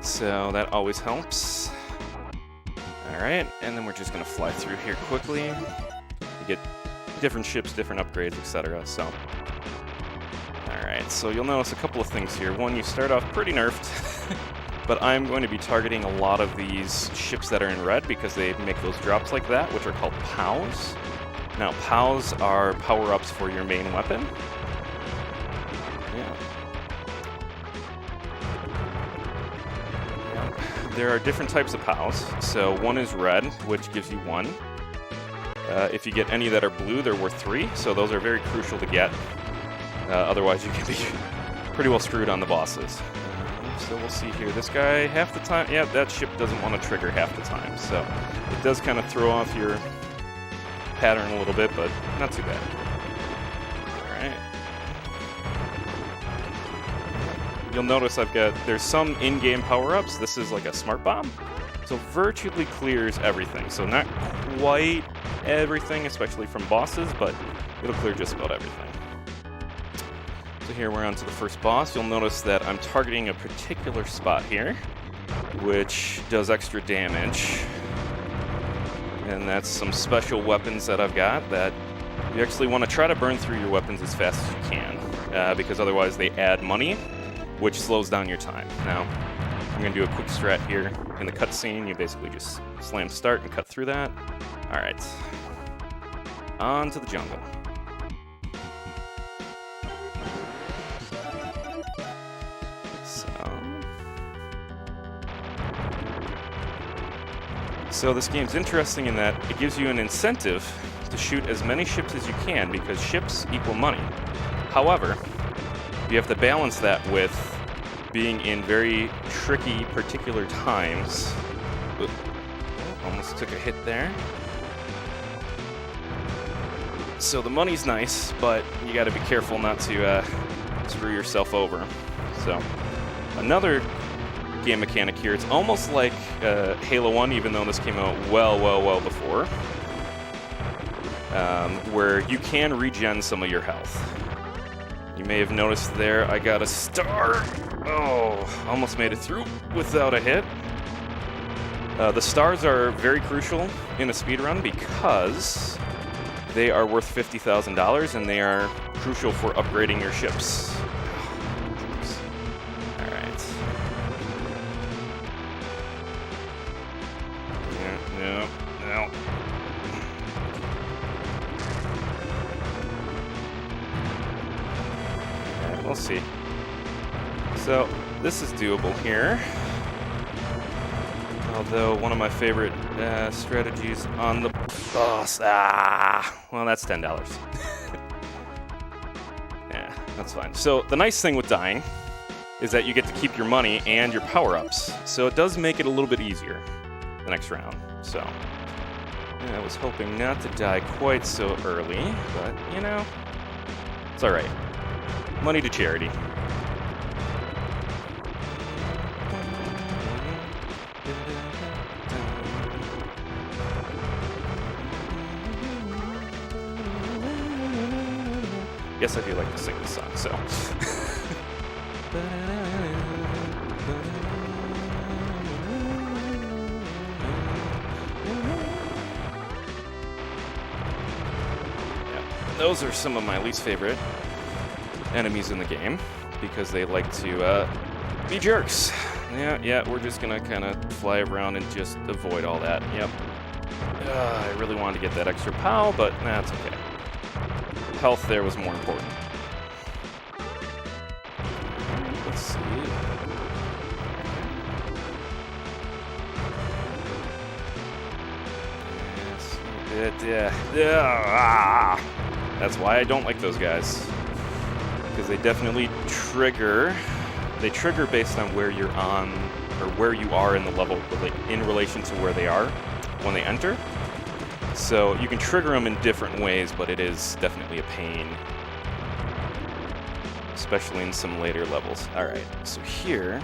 So that always helps. Alright, and then we're just going to fly through here quickly. You get different ships, different upgrades, etc. So, alright, so you'll notice a couple of things here. One, you start off pretty nerfed, but I'm going to be targeting a lot of these ships that are in red because they make those drops like that, which are called POWs. Now, POWs are power-ups for your main weapon. Yeah. There are different types of POWs. So one is red, which gives you 1. If you get any that are blue, they're worth 3. So those are very crucial to get. Otherwise, you can be pretty well screwed on the bosses. So we'll see here. This guy, half the time, yeah, that ship doesn't want to trigger half the time. So it does kind of throw off your pattern a little bit, but not too bad. Alright. You'll notice there's some in-game power-ups. This is like a smart bomb. So virtually clears everything. So not quite everything, especially from bosses, but it'll clear just about everything. So here we're on to the first boss. You'll notice that I'm targeting a particular spot here, which does extra damage. And that's some special weapons that I've got that you actually want to try to burn through your weapons as fast as you can, because otherwise they add money, which slows down your time. Now, I'm going to do a quick strat here. In the cutscene, you basically just slam start and cut through that. Alright. On to the jungle. So this game's interesting in that it gives you an incentive to shoot as many ships as you can because ships equal money. However, you have to balance that with being in very tricky particular times. Oop. Almost took a hit there. So the money's nice, but you got to be careful not to screw yourself over. So another game mechanic here. It's almost like Halo 1, even though this came out well before, where you can regen some of your health. You may have noticed there I got a star. Oh, almost made it through without a hit. The stars are very crucial in a speedrun because they are worth $50,000 and they are crucial for upgrading your ships. We'll see. So, this is doable here. Although, one of my favorite strategies on the boss... well, that's $10. Yeah, that's fine. So, the nice thing with dying is that you get to keep your money and your power-ups. So, it does make it a little bit easier the next round. So, yeah, I was hoping not to die quite so early, but, you know, it's alright. Money to charity. Yes, I do like to sing this song, so. Yeah, those are some of my least favorite enemies in the game because they like to be jerks. Yeah, we're just gonna kind of fly around and just avoid all that. Yep. I really wanted to get that extra POW, but that's okay. Health there was more important. Let's see. Yes. That's why I don't like those guys. Because they definitely trigger. They trigger based on where you're on, or where you are in the level in relation to where they are when they enter. So you can trigger them in different ways, but it is definitely a pain. Especially in some later levels. Alright, so here,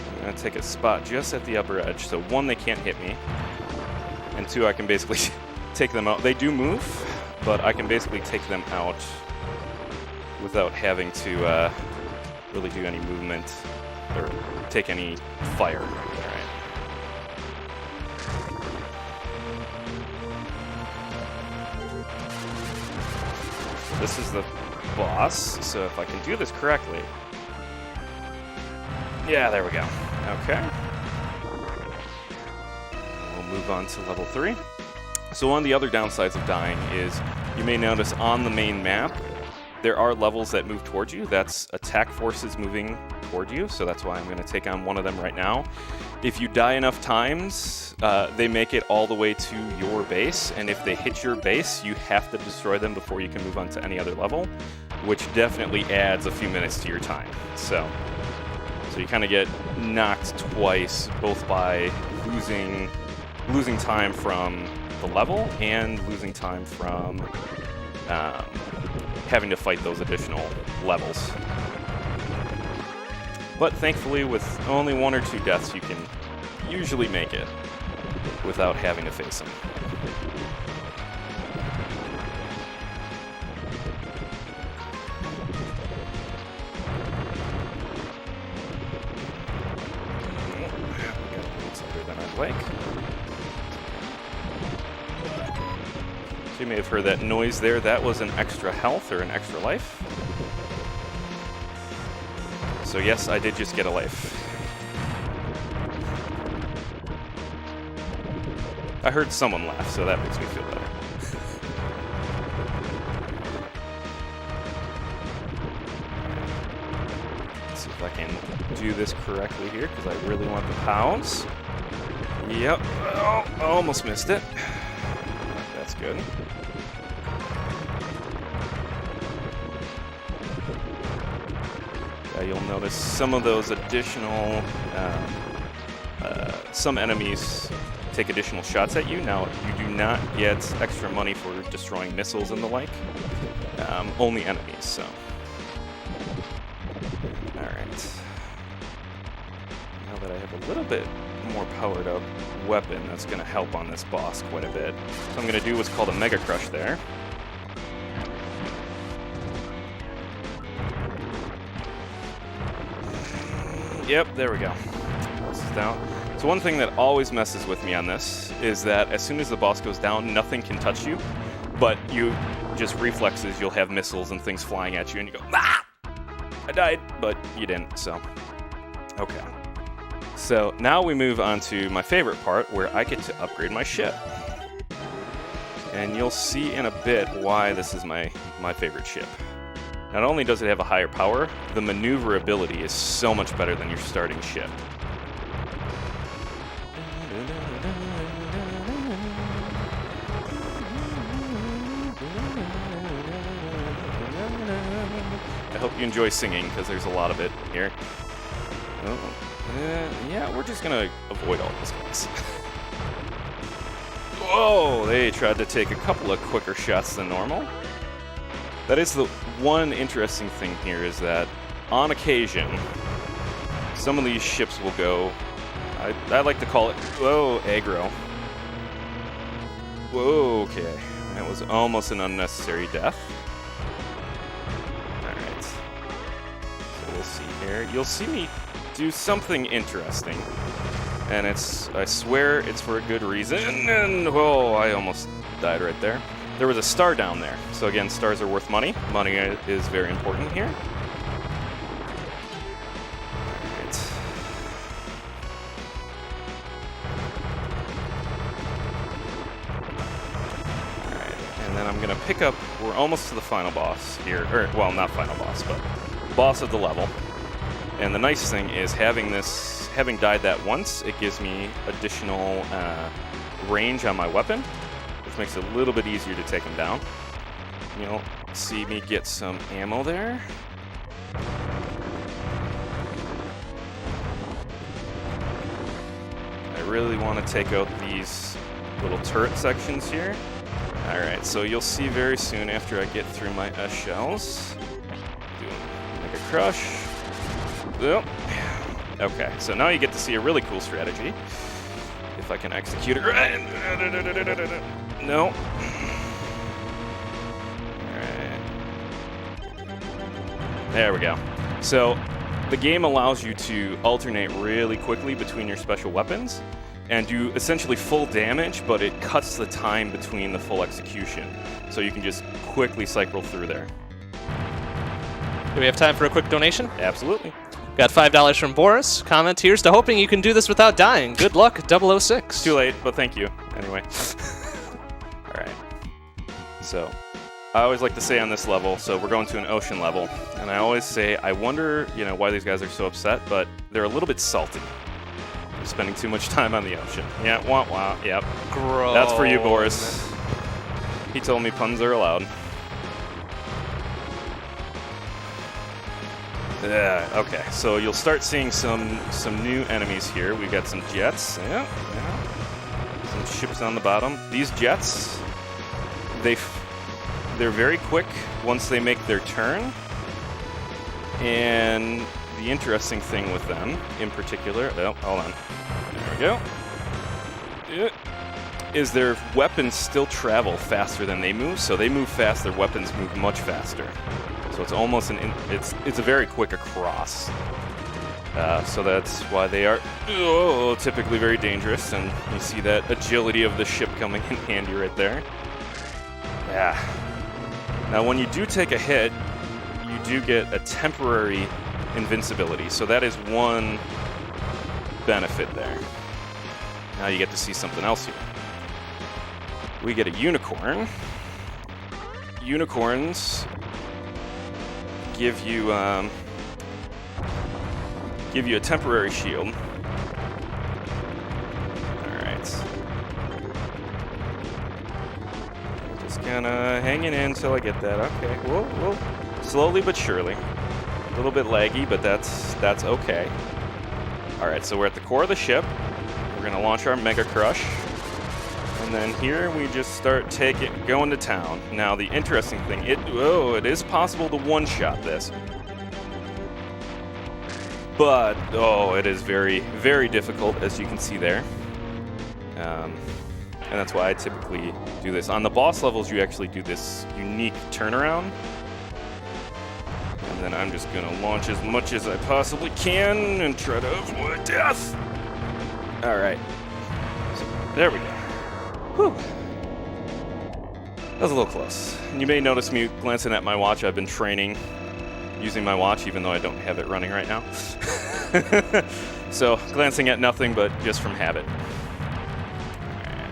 I'm going to take a spot just at the upper edge. So one, they can't hit me. And two, I can basically take them out. They do move, but I can basically take them out without having to really do any movement. or take any fire. All right. This is the boss, so if I can do this correctly. Yeah, there we go. Okay. We'll move on to level 3. So one of the other downsides of dying is you may notice on the main map, there are levels that move towards you. That's attack forces moving toward you, so that's why I'm going to take on one of them right now. If you die enough times, they make it all the way to your base, and if they hit your base, you have to destroy them before you can move on to any other level, which definitely adds a few minutes to your time. So you kind of get knocked twice, both by losing time from the level and losing time from having to fight those additional levels. But thankfully, with only 1 or 2 deaths, you can usually make it without having to face them. Like. So you may have heard that noise there. That was an extra health or an extra life. So yes, I did just get a life. I heard someone laugh, so that makes me feel better. Let's see if I can do this correctly here, because I really want the pounds. Yep. Oh, almost missed it. That's good. You'll notice some of those additional... some enemies take additional shots at you. Now, you do not get extra money for destroying missiles and the like. Only enemies, so... Alright. Now that I have a little bit more powered up weapon, that's going to help on this boss quite a bit. So I'm going to do what's called a Mega Crush there. Yep, there we go. Boss is down. So one thing that always messes with me on this is that as soon as the boss goes down, nothing can touch you, but you just reflexes, you'll have missiles and things flying at you, and you go, ah! I died, but you didn't, so. Okay. So now we move on to my favorite part, where I get to upgrade my ship. And you'll see in a bit why this is my favorite ship. Not only does it have a higher power, the maneuverability is so much better than your starting ship. I hope you enjoy singing, because there's a lot of it here. Oh. Yeah, we're just gonna avoid all those guys. Whoa, they tried to take a couple of quicker shots than normal. That is the one interesting thing here, is that on occasion, some of these ships will go, I like to call it, whoa, aggro. Whoa, okay. That was almost an unnecessary death. Alright. So we'll see here. You'll see me do something interesting, and I swear it's for a good reason, and whoa, I almost died right there. There was a star down there, so again, stars are worth money. Money is very important here. Alright. Alright, and then I'm gonna pick up, we're almost to the final boss here, or, well, not final boss, but boss of the level. And the nice thing is having died that once, it gives me additional range on my weapon, which makes it a little bit easier to take him down. You'll see me get some ammo there. I really want to take out these little turret sections here. Alright, so you'll see very soon after I get through my S shells. Make a crush. Yep. Okay, so now you get to see a really cool strategy. If I can execute it right. No. Alright. There we go. So, the game allows you to alternate really quickly between your special weapons and do essentially full damage, but it cuts the time between the full execution. So you can just quickly cycle through there. Do we have time for a quick donation? Absolutely. Got $5 from Boris. Comment, here's to hoping you can do this without dying. Good luck, 006. Too late, but thank you. Anyway. All right. So, I always like to say on this level, so we're going to an ocean level, and I always say, I wonder, why these guys are so upset, but they're a little bit salty. They're spending too much time on the ocean. Yeah, wah, yep. Gross. That's for you, Boris. He told me puns are allowed. Yeah, okay, so you'll start seeing some new enemies here. We've got some jets, yeah. Some ships on the bottom. These jets, they're very quick once they make their turn. And the interesting thing with them, in particular, oh, hold on, there we go, is their weapons still travel faster than they move. So they move fast, their weapons move much faster. So it's almost it's a very quick across. So that's why they are typically very dangerous, and you see that agility of the ship coming in handy right there. Yeah. Now when you do take a hit, you do get a temporary invincibility. So that is one benefit there. Now you get to see something else here. We get a unicorn. Unicorns give you a temporary shield. Alright. Just kinda hanging in until I get that. Okay. Whoa. Slowly but surely. A little bit laggy, but that's okay. Alright, so we're at the core of the ship. We're gonna launch our Mega Crush. And then here we just start going to town. Now the interesting thing, it is possible to one-shot this. But, it is very, very difficult, as you can see there. And that's why I typically do this. On the boss levels, you actually do this unique turnaround. And then I'm just gonna launch as much as I possibly can and try to avoid death. Alright. So, there we go. Whew. That was a little close. And you may notice me glancing at my watch. I've been training using my watch, even though I don't have it running right now. So, glancing at nothing but just from habit.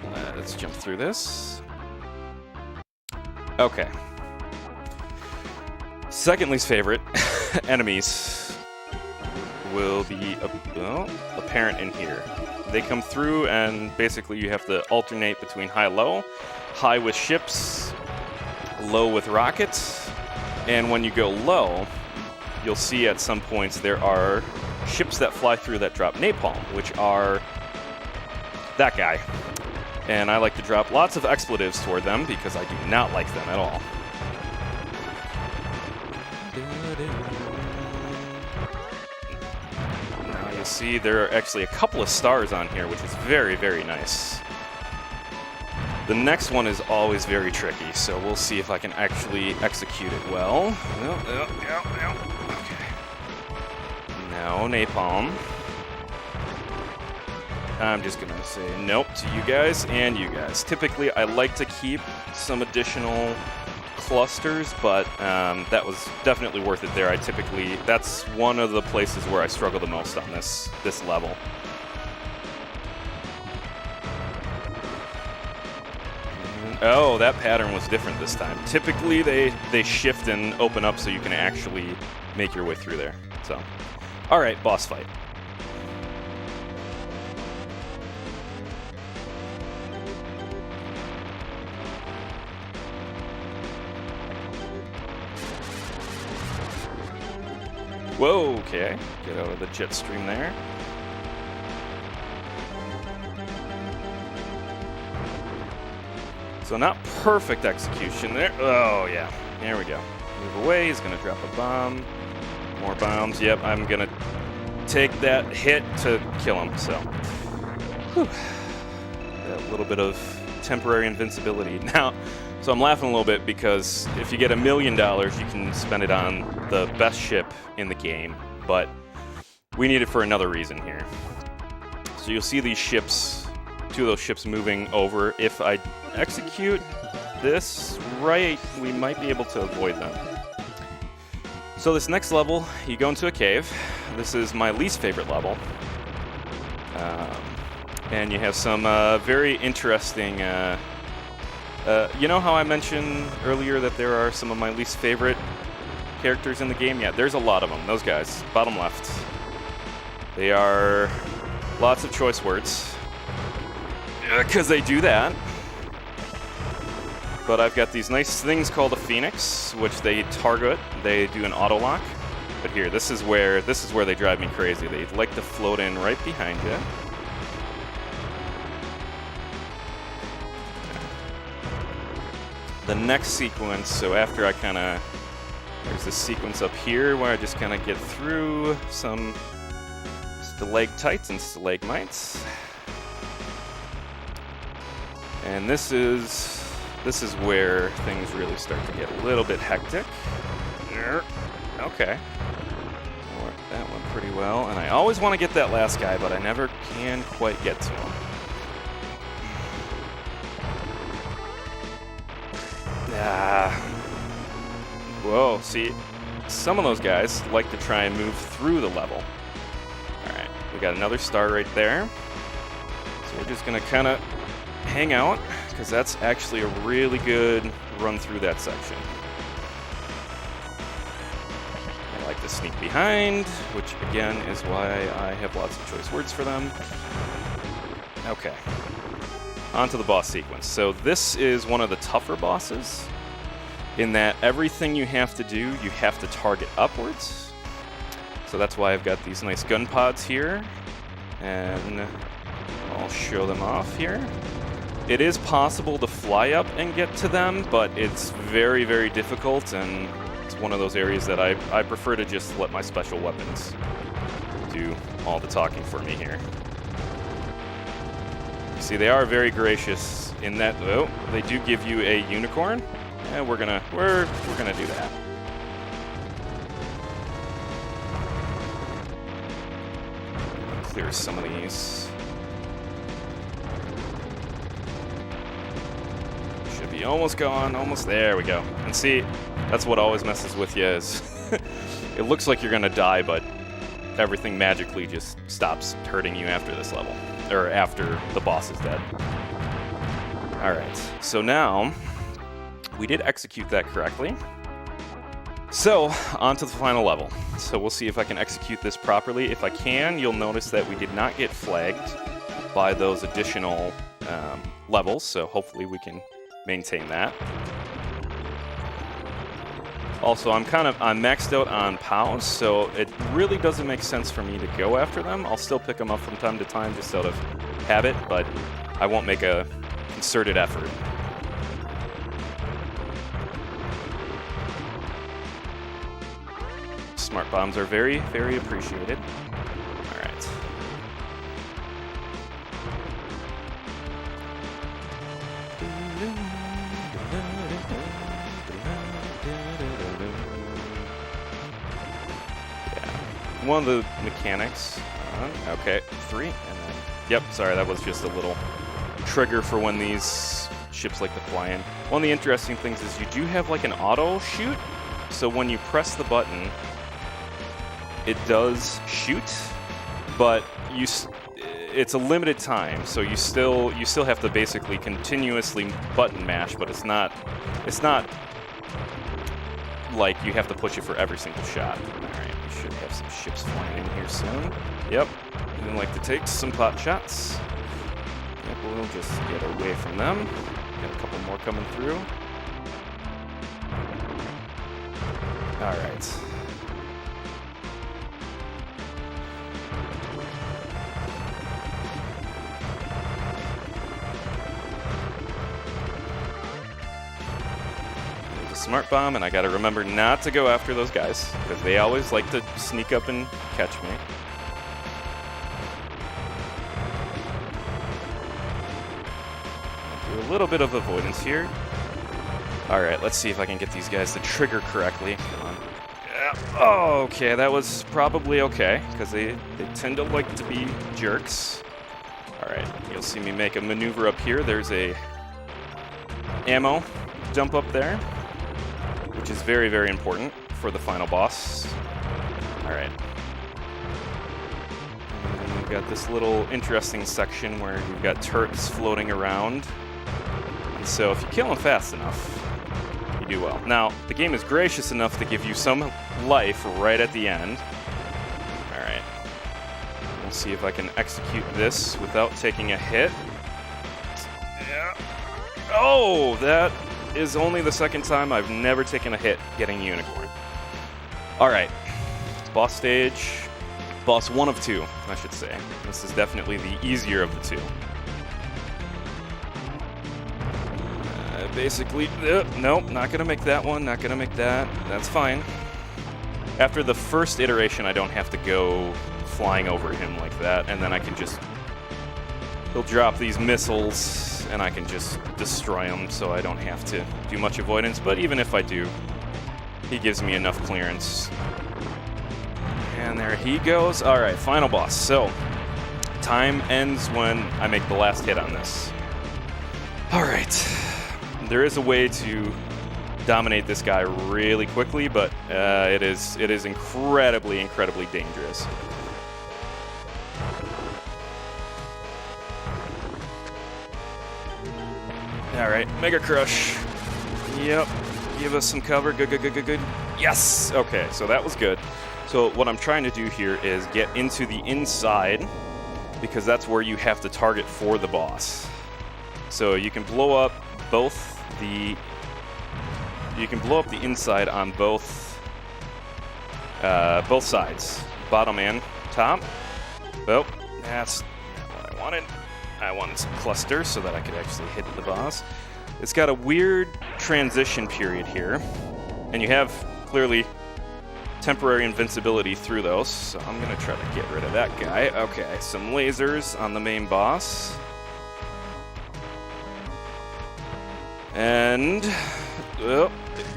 Alright, let's jump through this. Okay. Second least favorite enemies will be apparent in here. They come through, and basically you have to alternate between high-low, high with ships, low with rockets, and when you go low, you'll see at some points there are ships that fly through that drop napalm, which are that guy. And I like to drop lots of expletives toward them because I do not like them at all. See, there are actually a couple of stars on here, which is very, very nice. The next one is always very tricky, so we'll see if I can actually execute it well. Okay. Now, napalm. I'm just gonna say nope to you guys and you guys. Typically, I like to keep some additional clusters, but that was definitely worth it there. That's one of the places where I struggle the most on this level. Oh, that pattern was different this time. Typically, they shift and open up so you can actually make your way through there. So, all right, boss fight. Whoa, okay. Get out of the jet stream there. So not perfect execution there. Oh, yeah. There we go. Move away. He's going to drop a bomb. More bombs. Yep, I'm going to take that hit to kill him. So, whew. That little bit of temporary invincibility. Now, so I'm laughing a little bit because if you get $1 million, you can spend it on the best ship in the game. But we need it for another reason here. So you'll see these ships, 2 of those ships moving over. If I execute this right, we might be able to avoid them. So this next level, you go into a cave. This is my least favorite level. And you have some very interesting... you know how I mentioned earlier that there are some of my least favorite characters in the game? Yeah, there's a lot of them. Those guys, bottom left. They are lots of choice words. Because they do that. But I've got these nice things called a Phoenix, which they target. They do an auto lock. But here, this is where they drive me crazy. They like to float in right behind you. The next sequence, so after I kind of, there's this sequence up here where I just kind of get through some stalactites and stalagmites. And this is where things really start to get a little bit hectic. Okay. Worked that one pretty well. And I always want to get that last guy, but I never can quite get to him. Whoa, see, some of those guys like to try and move through the level. Alright, we got another star right there. So we're just going to kind of hang out, because that's actually a really good run through that section. I like to sneak behind, which again is why I have lots of choice words for them. Okay. On to the boss sequence. So this is one of the tougher bosses, in that everything you have to do, you have to target upwards. So that's why I've got these nice gun pods here, and I'll show them off here. It is possible to fly up and get to them, but it's very, very difficult, and it's one of those areas that I prefer to just let my special weapons do all the talking for me here. See, they are very gracious in that, oh, they do give you a unicorn. Yeah, we're gonna do that. Clear some of these. Should be almost gone, almost there we go. And see, that's what always messes with you is it looks like you're gonna die, but everything magically just stops hurting you after this level. Or after the boss is dead. Alright, so now we did execute that correctly. So, on to the final level. So we'll see if I can execute this properly. If I can, you'll notice that we did not get flagged by those additional levels, so hopefully we can maintain that. Also, I'm maxed out on POWs, so it really doesn't make sense for me to go after them. I'll still pick them up from time to time just out of habit, but I won't make a concerted effort. Smart bombs are very, very appreciated. All right. One of the mechanics. Okay, 3, and then... Yep, sorry, that was just a little trigger for when these ships like to fly in. One of the interesting things is you do have like an auto shoot, so when you press the button, it does shoot, but it's a limited time, so you still have to basically continuously button mash, but it's not like you have to push it for every single shot. Alright, we should have some ships flying in here soon. Yep, we like to take some pot shots. Yep, we'll just get away from them. Got a couple more coming through. Alright. Smart bomb, and I gotta remember not to go after those guys, because they always like to sneak up and catch me. Do a little bit of avoidance here. Alright, let's see if I can get these guys to trigger correctly. Come on. Oh, okay, that was probably okay, because they tend to like to be jerks. Alright, you'll see me make a maneuver up here. There's a ammo dump up there, which is very, very important for the final boss. Alright. We've got this little interesting section where you've got turrets floating around. And so if you kill them fast enough, you do well. Now, the game is gracious enough to give you some life right at the end. Alright. We'll see if I can execute this without taking a hit. Yeah. Oh, that is only the second time I've never taken a hit getting Unicorn. Alright. Boss stage. Boss 1 of 2, I should say. This is definitely the easier of the two. Basically, nope, not gonna make that one, not gonna make that. That's fine. After the first iteration, I don't have to go flying over him like that, and then I can just... He'll drop these missiles, and I can just destroy them, so I don't have to do much avoidance. But even if I do, he gives me enough clearance. And there he goes. Alright, final boss. So, time ends when I make the last hit on this. Alright. There is a way to dominate this guy really quickly, but it is incredibly, incredibly dangerous. Alright, Mega Crush. Yep. Give us some cover. Good, good, good, good, good. Yes! Okay, so that was good. So what I'm trying to do here is get into the inside, because that's where you have to target for the boss. So you can blow up both the inside on both sides, bottom and top. Well, that's not what I wanted. I wanted some cluster so that I could actually hit the boss. It's got a weird transition period here, and you have clearly temporary invincibility through those, so I'm gonna try to get rid of that guy. Okay, some lasers on the main boss. And...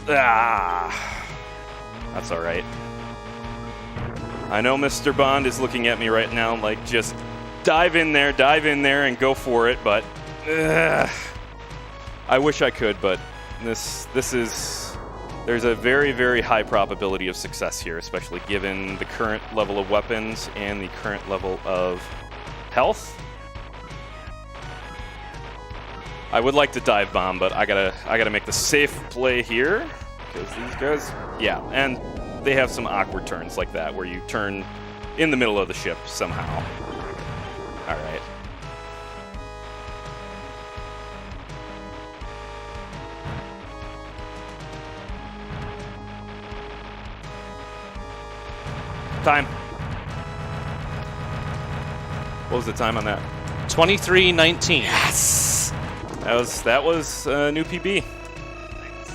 that's alright. I know Mr. Bond is looking at me right now like, just dive in there, and go for it, but... I wish I could, but this is... There's a very, very high probability of success here, especially given the current level of weapons and the current level of health. I would like to dive bomb, but I gotta make the safe play here, because these guys, yeah, and they have some awkward turns like that, where you turn in the middle of the ship somehow. All right. Time. What was the time on that? 23:19. Yes! That was a new PB.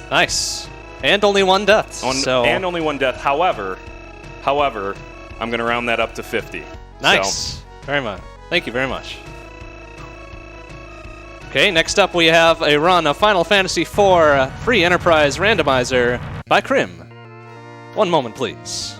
Nice. And only one death. And only one death. However, I'm going to round that up to 50. Nice. So. Very much. Thank you very much. Okay, next up we have a run of Final Fantasy IV Free Enterprise Randomizer by Krim. One moment, please.